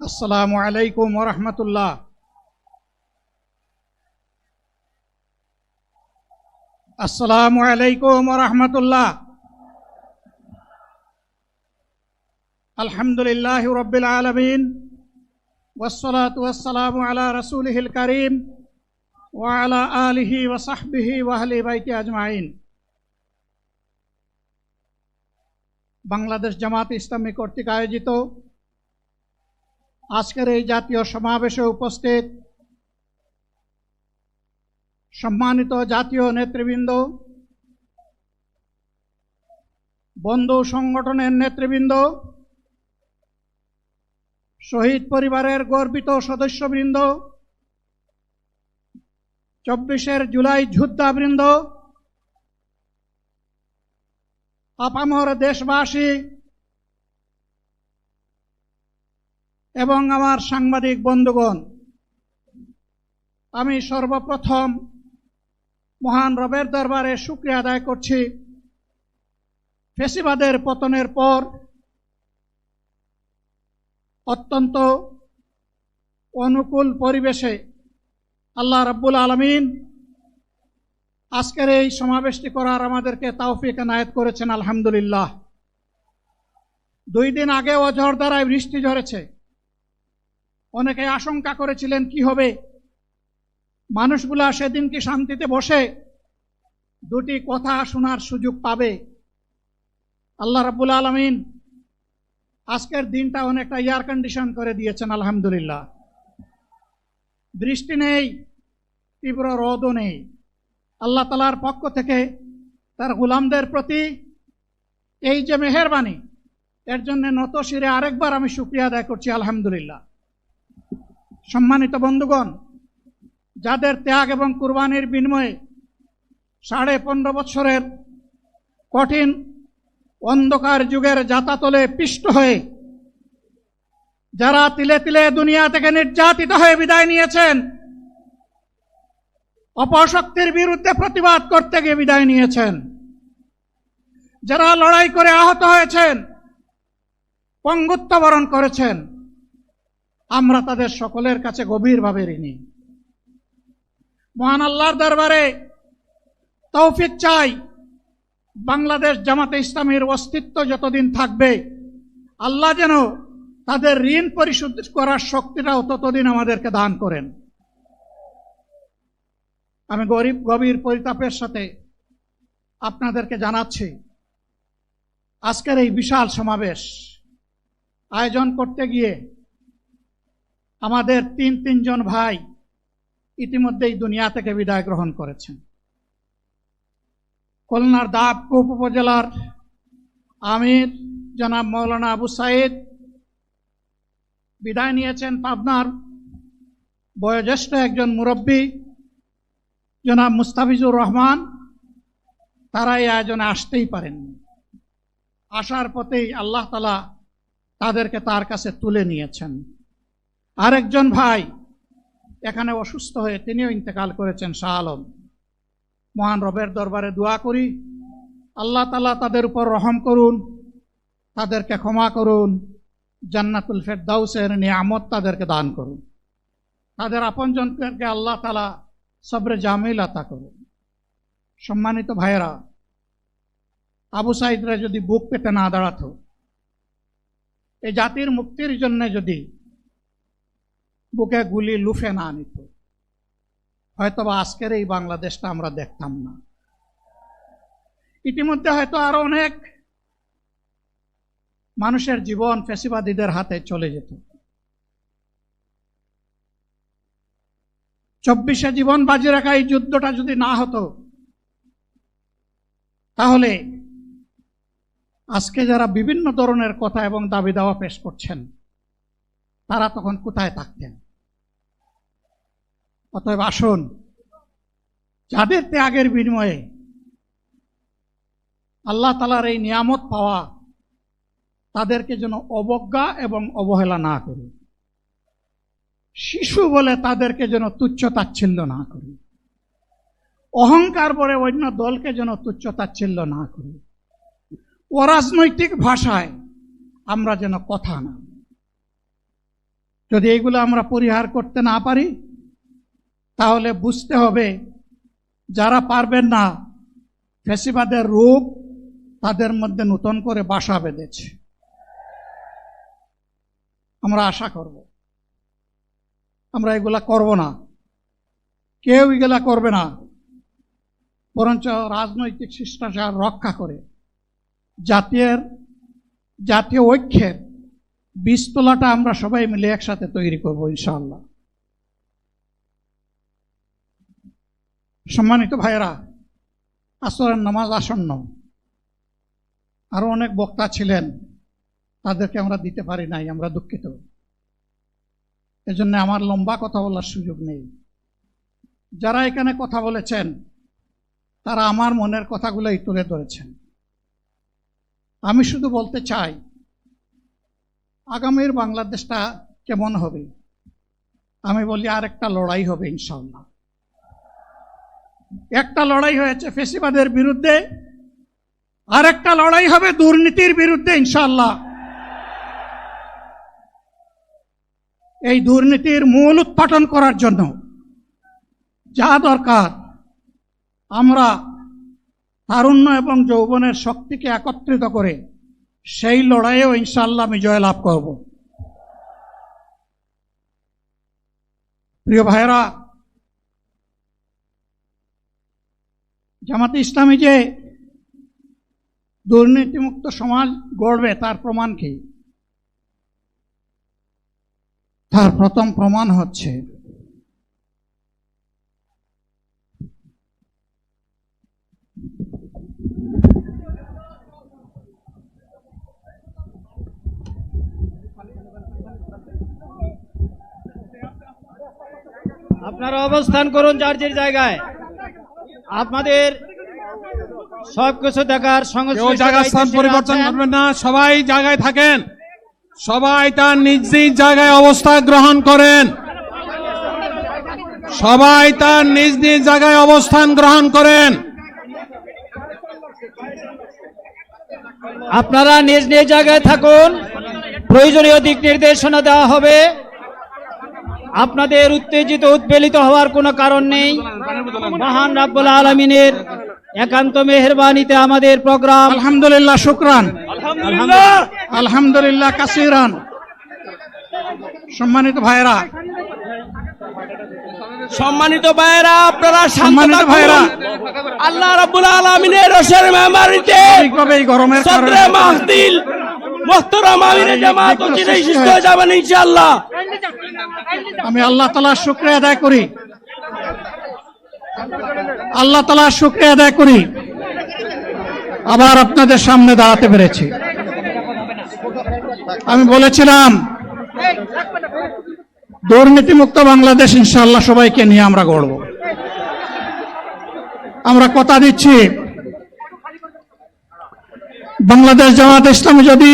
আসসালামু আলাইকুম ওয়া রাহমাতুল্লাহ। আসসালামু আলাইকুম ওয়া রাহমাতুল্লাহ। আলহামদুলিল্লাহি রাব্বিল আলামিন ওয়াসসালাতু ওয়াসসালামু আলা রাসূলিহিল কারীম ওয়া আলা আলিহি ওয়া সাহবিহি ওয়া আহলি বাইতি আজমাইন। বাংলাদেশ জামাত ইসলামী কর্তৃক আয়োজিত আজকের এই জাতীয় সমাবেশে উপস্থিত সম্মানিত জাতীয় নেতৃবৃন্দ, বন্ধু সংগঠনের নেতৃবৃন্দ, শহীদ পরিবারের গর্বিত সদস্যবৃন্দ, 24 জুলাই যোদ্ধাবৃন্দ, আপামর দেশবাসী এবং আমার সাংবাদিক বন্ধুগণ, আমি সর্বপ্রথম মহান রবের দরবারে শুকরিয়া আদায় করছি। ফ্যাসিবাদের পতনের পর অত্যন্ত অনুকূল পরিবেশে আল্লাহ রাব্বুল আলামিন আজকের এই সমাবেশটি করার আমাদেরকে তৌফিক এনায়েত করেছেন, আলহামদুলিল্লাহ। 2 দিন আগে ঝড়ধারায় বৃষ্টি ঝরেছে। অনেকে আশঙ্কা করেছিলেন কি হবে, মানুষগুলা সেদিন কি শান্তিতে বসে 2টি কথা শোনার সুযোগ পাবে? আল্লাহ রাব্বুল আলামিন আজকের দিনটা অনেকটা এয়ার কন্ডিশন করে দিয়েছেন, আলহামদুলিল্লাহ। বৃষ্টি নেই, তীব্র রোদও নেই। আল্লাহ তাআলার পক্ষ থেকে তার গোলামদের প্রতি এই যে মেহেরবানি, এর জন্য নত শিরে আরেকবার আমি শুকরিয়া আদায় করছি, আলহামদুলিল্লাহ। সম্মানিত বন্ধুগণ, যাদের ত্যাগ এবং কুরবানির বিনিময়ে 15.5 বছরের কঠিন অন্ধকার যুগের যাতাতলে পিষ্ট হয়ে যারা তিলে তিলে দুনিয়া থেকে নির্যাতিত হয়ে বিদায় নিয়েছেন, অপশক্তির বিরুদ্ধে প্রতিবাদ করতে গিয়ে বিদায় নিয়েছেন, যারা লড়াই করে আহত হয়েছেন, পঙ্গুত্ব বরণ করেছেন, আমরা তাদের সকলের কাছে গভীরভাবে ঋণী। মহান আল্লাহর দরবারে তৌফিক চাই, বাংলাদেশ জামাতে ইসলামীর অস্তিত্ব যতদিন থাকবে আল্লাহ যেন তাদের ঋণ পরিশোধ করার শক্তিটাও ততদিন আমাদেরকে দান করেন। আমি গভীর পরিতাপের সাথে আপনাদেরকে জানাচ্ছি, আজকের এই বিশাল সমাবেশ আয়োজন করতে গিয়ে আমাদের 3 জন ভাই ইতিমধ্যেই দুনিয়া থেকে বিদায় গ্রহণ করেছেন। খুলনার দাবকুপ উপজেলার আমির জনাব মৌলানা আবু সাইদ বিদায় নিয়েছেন। পাবনার বয়োজ্যেষ্ঠ একজন মুরব্বী জনাব মুস্তাফিজুর রহমান, তারা এই আয়োজনে আসতেই পারেননি। আসার পথেই আল্লাহ তাআলা তাদেরকে তার কাছে তুলে নিয়েছেন। আরেকজন ভাই এখানে অসুস্থ হয়ে তিনিও ইন্তেকাল করেছেন, শাহ আলম। মহান রবের দরবারে দোয়া করি, আল্লাহ তাআলা তাদের উপর রহম করুন, তাদেরকে ক্ষমা করুন, জান্নাতুল ফেরদাউসের নিয়ামত তাদেরকে দান করুন, তাদের আপনজনকে আল্লাহ তাআলা সবরে জামিল আতা করুন। সম্মানিত ভাইয়েরা, আবু সাইদরা যদি বুক পেতে না দাঁড়াতো, এই জাতির মুক্তির জন্য যদি বুকে গুলি লুফে না নিত, হয়তোবা আজকের এই বাংলাদেশটা আমরা দেখতাম না। ইতিমধ্যে হয়তো আরো অনেক মানুষের জীবন ফ্যাসিবাদীদের হাতে চলে যেত। 24 জীবন বাজি রাখা এই যুদ্ধটা যদি না হতো, তাহলে আজকে যারা বিভিন্ন ধরনের কথা এবং দাবি দাওয়া পেশ করছেন, তারা তখন কোথায় থাকতেন? অতএব আসুন, যাদের ত্যাগের বিনিময়ে আল্লাহ তাআলার এই নিয়ামত পাওয়া, তাদেরকে যেন অবজ্ঞা এবং অবহেলা না করি। শিশু বলে তাদেরকে যেন তুচ্ছ তাচ্ছিল্য না করি। অহংকার বলে অন্য দলকে যেন তুচ্ছ তাচ্ছিল্য না করি। অরাজনৈতিক ভাষায় আমরা যেন কথা না। যদি এগুলো আমরা পরিহার করতে না পারি, তাহলে বুঝতে হবে যারা পারবেন না, ফ্যাসিবাদের রূপ তাদের মধ্যে নতুন করে বাসা বেঁধেছে। আমরা আশা করব আমরা এগুলা করব না, কেউ এগুলা করবে না, বরঞ্চ রাজনৈতিক শিষ্টাচার রক্ষা করে জাতীয় ঐক্যের বীজতলাটা আমরা সবাই মিলে একসাথে তৈরি করব ইনশাআল্লাহ। সম্মানিত ভাইয়েরা, আসরের নামাজ আসন্ন, আরো অনেক বক্তা ছিলেন, তাদেরকে আমরা দিতে পারি নাই, আমরা দুঃখিত। এজন্য আমার লম্বা কথা বলার সুযোগ নেই। যারা এখানে কথা বলেছেন তারা আমার মনের কথাগুলোই তুলে ধরেছেন। আমি শুধু বলতে চাই, আগামীর বাংলাদেশটা কেমন হবে? আমি বলি আরেকটা লড়াই হবে ইনশাআল্লাহ। একটা লড়াই হয়েছে ফ্যাসিবাদের বিরুদ্ধে, আরেকটা লড়াই হবে দুর্নীতির বিরুদ্ধে ইনশাআল্লাহ। এই দুর্নীতির মূল উৎপাটন করার জন্য যা দরকার, আমরা তারুণ্য এবং যৌবনের শক্তিকে একত্রিত করে সেই লড়াইয়েও ইনশাআল্লাহ আমি জয়লাভ করব। প্রিয় ভাইয়েরা, জামাতে ইসলামী যে দুর্নীতিমুক্ত সমাজ গড়বে তার প্রমাণ কি? তার প্রথম প্রমাণ হচ্ছে আপনারা অবস্থান করুন যার যার জায়গায়। আপনাদের সবকিছু দেখার জায়গা স্থান পরিবর্তন করবেন না, সবাই জায়গায় থাকেন, সবাই তার নিজ নিজ জায়গায় অবস্থা গ্রহণ করেন, সবাই তার নিজ নিজ জায়গায় অবস্থান গ্রহণ করেন। আপনারা নিজ নিজ জায়গায় থাকুন, প্রয়োজনীয় দিক নির্দেশনা দেওয়া হবে। আপনাদের উত্তেজিত উদ্বেলিত হওয়ার কোনো কারণ নেই। মহান রাব্বুল আলামিনের একান্ত মেহেরবানিতে আমাদের প্রোগ্রাম আলহামদুলিল্লাহ, শুকরান, আলহামদুলিল্লাহ কাসিরান। সম্মানিত ভাইয়েরা, আপনারা সম্মানিত ভাইয়েরা, আল্লাহ রাব্বুল আলামিনের রসের মেহমানিতে এই গরমের কারণে মাহদিল মুহতারাম আমিরে জামাত অচিরেই সুস্থ হয়ে যাবেন ইনশাআল্লাহ। আমি আল্লাহ তাআলার শুকরিয়া আদায় করি, আল্লাহ তাআলার শুকরিয়া আদায় করি আবার আপনাদের সামনে দাঁড়াতে পেরেছি। আমি বলেছিলাম দুর্নীতিমুক্ত বাংলাদেশ ইনশাআল্লাহ সবাইকে নিয়ে আমরা গড়ব। আমরা কথা দিচ্ছি, বাংলাদেশ জামাত ইসলামী যদি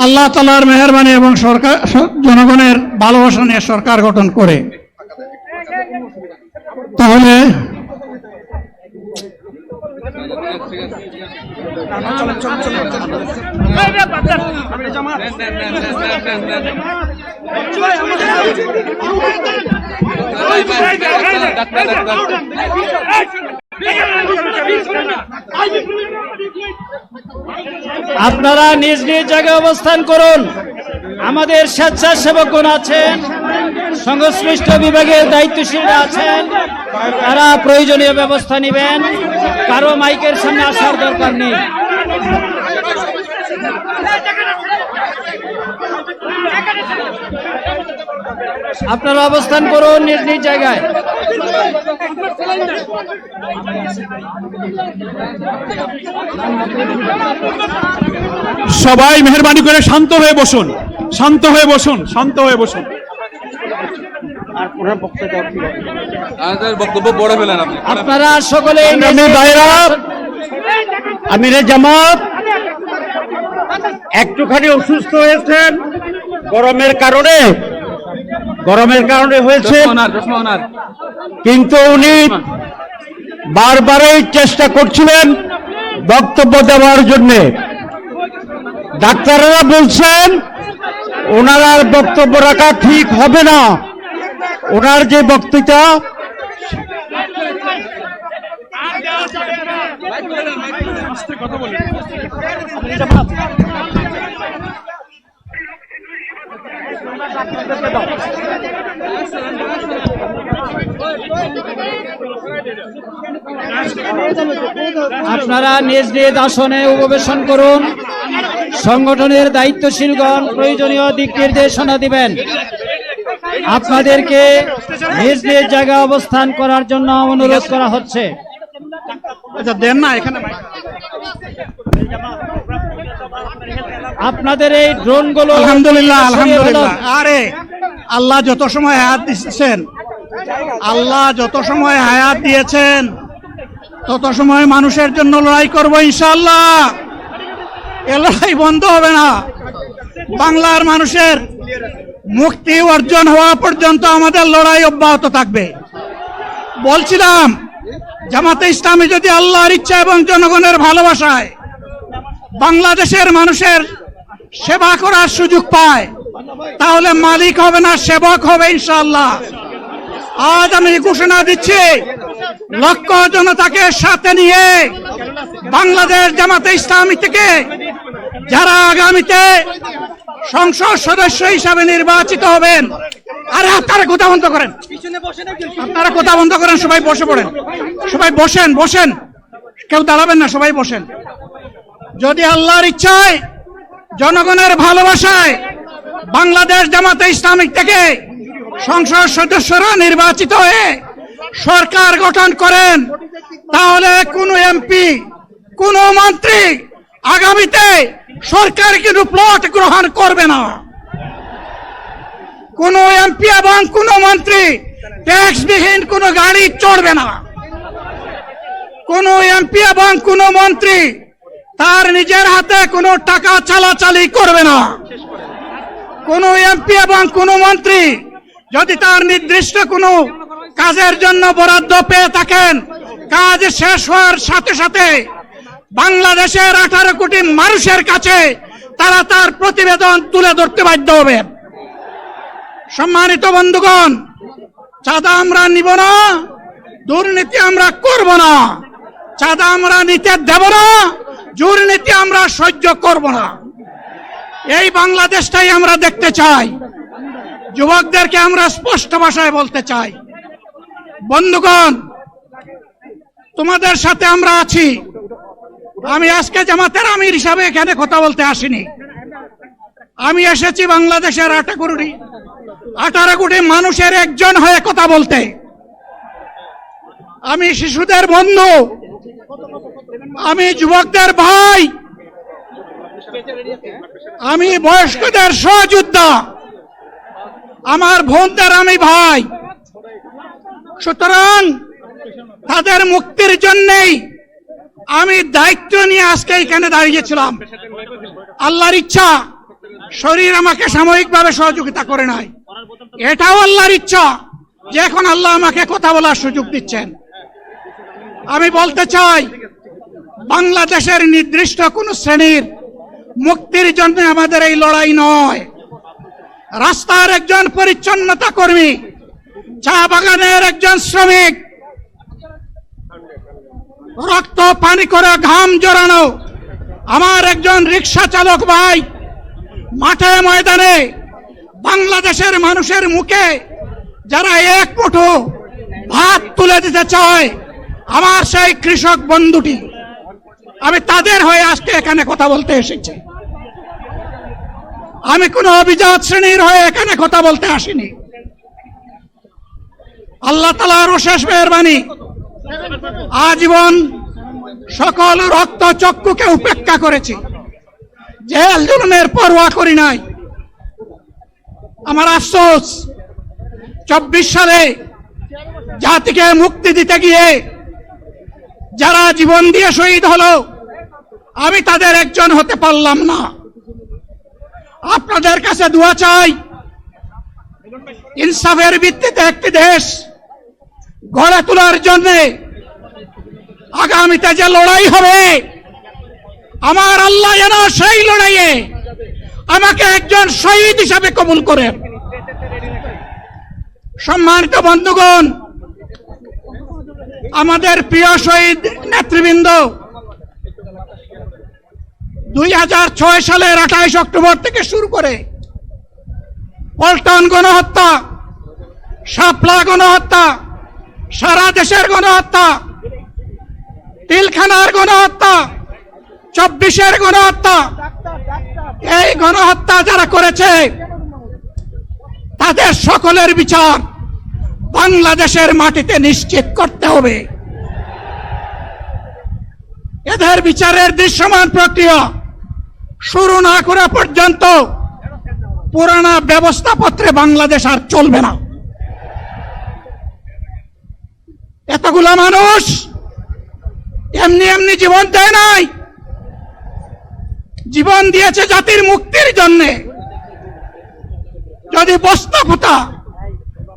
আল্লাহ তাআলার মেহেরবানি এবং সরকার জনগণের ভালোবাসা নিয়ে সরকার গঠন করে, তাহলে আপনারা নিজ নিজ জায়গায় অবস্থান করুন। আমাদের স্বেচ্ছাসেবকগণ আছেন, সংশ্লিষ্ট বিভাগের দায়িত্বশীলরা আছেন, তারা প্রয়োজনীয় ব্যবস্থা নেবেন। কারো মাইকের সামনে আসার দরকার নেই। আপনারা অবস্থান করুন নিজ নিজ জায়গায়। সবাই মেহেরবানি করে শান্ত হয়ে বসুন, শান্ত হয়ে বসুন, শান্ত হয়ে বসুন। বক্তব্য পড়ে ফেলেন আপনারা সকলে। আমিরে জামাত একটুখানি অসুস্থ হয়েছেন, গরমের কারণে হয়েছে, কিন্তু উনি বারবারই চেষ্টা করছিলেন বক্তব্য দেওয়ার জন্য। ডাক্তাররা বলছেন ওনার আর বক্তব্য রাখা ঠিক হবে না। ওনার যে বক্তৃতা আপনারা নিজ নিজ আসনে উপবেশন করুন। সংগঠনের দায়িত্বশীলগণ প্রয়োজনীয় দিক নির্দেশনা দিবেন। আপনাদেরকে নিজ নিজ জায়গায় অবস্থান করার জন্য অনুরোধ করা হচ্ছে। আচ্ছা দেন না এখানে আপনাদের এই ড্রোনগুলো আলহামদুলিল্লাহ আলহামদুলিল্লাহ। আরে আল্লাহ যত সময় হায়াত দিয়েছেন, আল্লাহ যত সময় হায়াত দিয়েছেন তত সময় মানুষের জন্য লড়াই করবো ইনশাআল্লাহ। এ লড়াই বন্ধ হবে না। বাংলার মানুষের মুক্তি অর্জন হওয়া পর্যন্ত আমাদের লড়াই অব্যাহত থাকবে। বলছিলাম জামাতে ইসলামী যদি আল্লাহর ইচ্ছা এবং জনগণের ভালোবাসায় বাংলাদেশের মানুষের সেবা করার সুযোগ পায়, তাহলে মালিক হবে না, সেবক হবে ইনশাআল্লাহ। আজ আমি ঘোষণা দিচ্ছি, লক্ষ জনতাকে সাথে নিয়ে বাংলাদেশ জামাতে ইসলামী থেকে যারা আগামীতে সংসদ সদস্য হিসাবে নির্বাচিত হবেন, আরে আপনারা কথা বন্ধ করেন, আপনারা কথা বন্ধ করেন, সবাই বসে পড়েন, সবাই বসেন, বসেন, কেউ দাঁড়াবেন না, সবাই বসেন। যদি আল্লাহর ইচ্ছায় জনগণের ভালোবাসায় বাংলাদেশ জামাতে ইসলামী থেকে সংসদ সদস্যরা নির্বাচিত হয়ে সরকার গঠন করেন, তাহলে কোন এমপি, কোন মন্ত্রী আগামীতে সরকার কিন্তু প্লট গ্রহণ করবে না। কোন এমপি এবং কোন মন্ত্রী ট্যাক্সবিহীন কোন গাড়ি চড়বে না। কোন এমপি এবং কোন মন্ত্রী তার নিজের হাতে কোনো টাকা চালাচালি করবে না। কোন এমপি এবং কোন মন্ত্রী যদি তার নির্দিষ্ট কোনো কাজের জন্য বরাদ্দ পেয়ে থাকেন, কাজ শেষ হওয়ার সাথে সাথে বাংলাদেশের 18 কোটি মানুষের কাছে তারা তার প্রতিবেদন তুলে ধরতে বাধ্য হবে। সম্মানিত বন্ধুগণ, চাঁদা আমরা নিব না, দুর্নীতি আমরা করব না, চাঁদা আমরা নিতে দেব না, দুর্নীতি আমরা সহ্য করব না। এই বাংলাদেশটাই আমরা দেখতে চাই। যুবকদেরকে আমরা স্পষ্ট ভাষায় বলতে চাই, বন্ধুগণ, তোমাদের সাথে আমরা আছি। আমি আজকে জামাতের আমির হিসাবে এখানে কথা বলতে আসিনি। আমি এসেছি বাংলাদেশের 18 কোটি মানুষের একজন হয়ে কথা বলতে। আমি শিশুদের বন্ধু, আমি যুবকদের ভাই, আমি বয়স্কদের সহযোদ্ধা, আমার বোনদের আমি ভাই। সুতরাং তাদের মুক্তির জন্যই আমি দায়িত্ব নিয়ে আজকে এখানে দাঁড়িয়েছিলাম। আল্লাহর ইচ্ছা শরীর আমাকে সাময়িকভাবে সহযোগিতা করে নাই, এটাও আল্লাহর ইচ্ছা যে এখন আল্লাহ আমাকে কথা বলার সুযোগ দিচ্ছেন। আমি বলতে চাই, বাংলাদেশের নির্দিষ্ট কোন শ্রেণীর মুক্তির জন্য আমাদের এই লড়াই নয়। রাস্তার একজন পরিচ্ছন্নতা কর্মী, চা বাগানের একজন শ্রমিক, রক্ত পানি করে ঘাম জড়ানো আমার একজন রিক্সা চালক ভাই মাঠে ময়দানে বাংলাদেশের মানুষের মুখে যারা এক মুঠো ভাত তুলে দিতে চায়, আমার সেই কৃষক বন্ধুটি, আমি তাদের হয়ে আজকে এখানে কথা বলতে এসেছি। আমি কোন অভিজাত শ্রেণীর হয়ে এখানে কথা বলতে আসিনি। আল্লাহ তাআলার অশেষ মেহেরবানি, আজীবন সকল রক্ত চক্ষুকে উপেক্ষা করেছি, জেল জুলুমের পরোয়া করি নাই। আমার আফসোস, 24 সালে জাতিকে মুক্তি দিতে গিয়ে যারা জীবন দিয়ে শহীদ হলো, আমি তাদের একজন হতে পারলাম না। আপনাদের কাছে দোয়া চাই, ইনসাফের ভিত্তিতে একটি দেশ গড়ে তোলার জন্য আগামীতে যে লড়াই হবে, আমার আল্লাহ যেন সেই লড়াইয়ে আমাকে একজন শহীদ হিসাবে কবুল করেন। সম্মানিত বন্ধুগণ, আমাদের প্রিয় শহীদ নেতৃবৃন্দ 2006 সালের 28 অক্টোবর থেকে শুরু করে পল্টন গণহত্যা, শাপলা গণহত্যা, সারা দেশের গণহত্যা, তিলখানার গণহত্যা, 24-এর গণহত্যা, এই গণহত্যা যারা করেছে তাদের সকলের বিচার বাংলাদেশের মাটিতে নিশ্চিত করতে হবে। এদের বিচারের দৃশ্যমান প্রক্রিয়া শুরু না করা পর্যন্ত পুরানা ব্যবস্থাপত্রে বাংলাদেশ আর চলবে না। এতগুলা মানুষ এমনি এমনি জীবন দেয় নাই, জীবন দিয়েছে জাতির মুক্তির জন্য। যদি বস্তা পোতা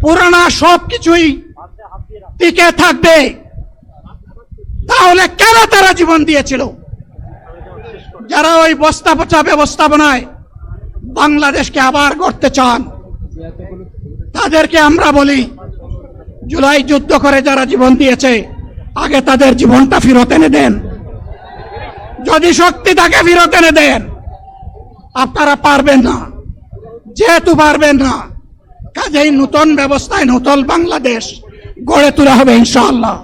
পুরানা সবকিছুই টিকে থাকবে, তাহলে কেন তারা জীবন দিয়েছিল? যারা ওই বস্তা পচা ব্যবস্থাপনায় বাংলাদেশকে আবার গড়তে চান, তাদেরকে আমরা বলি, জুলাই যুদ্ধ করে যারা জীবন দিয়েছে, আগে তাদের জীবনটা ফেরত এনে দেন। যদি শক্তি তাকে ফেরত এনে দেন। আপনারা পারবেন না, যেহেতু পারবেন না, কাজেই নতুন ব্যবস্থায় নতুন বাংলাদেশ গড়ে তোলা হবে ইনশাআল্লাহ।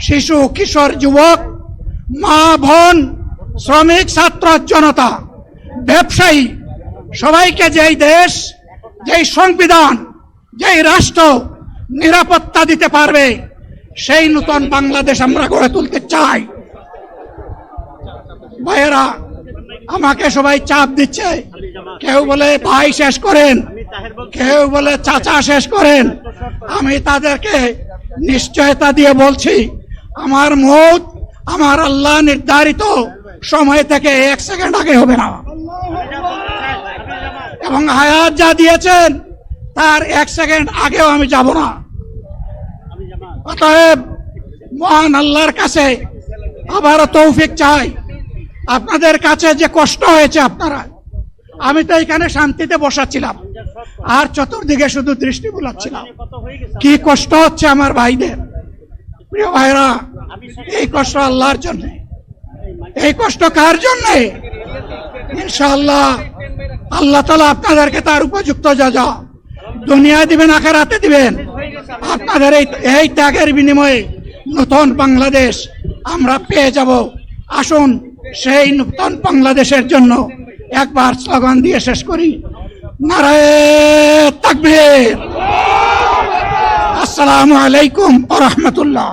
শিশু, কিশোর, যুবক, মা, বোন, শ্রমিক, ছাত্র জনতা, ব্যবসায়ী, সবাইকে যেই দেশ, যেই সংবিধান, যেই রাষ্ট্র নিরাপত্তা দিতে পারবে, সেই নতুন বাংলাদেশ আমরা গড়ে তুলতে চাই। ভাইয়েরা, আমাকে সবাই চাপ দিচ্ছে, কেউ বলে ভাই শেষ করেন, কেউ বলে চাচা শেষ করেন। আমি তাদেরকে নিশ্চয়তা দিয়ে বলছি, আমার মৌত আমার আল্লাহ নির্ধারিত সময় থেকে 1 সেকেন্ড আগে হবে না, এবং হায়াত যা দিয়েছেন তার 1 সেকেন্ড আগেও আমি যাব না। অতএব মহান আল্লাহর কাছে আবারও তৌফিক চাই। আপনাদের কাছে যে কষ্ট হয়েছে, আপনারা, আমি তো এখানে শান্তিতে বসাচ্ছিলাম আর চতুর্দিকে শুধু দৃষ্টি বুলাচ্ছিলাম। কি কষ্ট হচ্ছে আমার ভাইদের। প্রিয় ভাইরা, এই কষ্ট আল্লাহর জন্য। এই কষ্ট কার জন্য? ইনশাআল্লাহ আল্লাহ তাআলা আপনাদেরকে তার উপযুক্ত যাজা দুনিয়ায় দিবেন, আখিরাতে দিবেন। আপনাদের এই ত্যাগের বিনিময়ে নতুন বাংলাদেশ আমরা পেয়ে যাব। আসুন সেই নতুন বাংলাদেশের জন্য একবার স্লোগান দিয়ে শেষ করি, নারায়ে তাকবীর। আসসালামু আলাইকুম ওয়া রাহমাতুল্লাহ।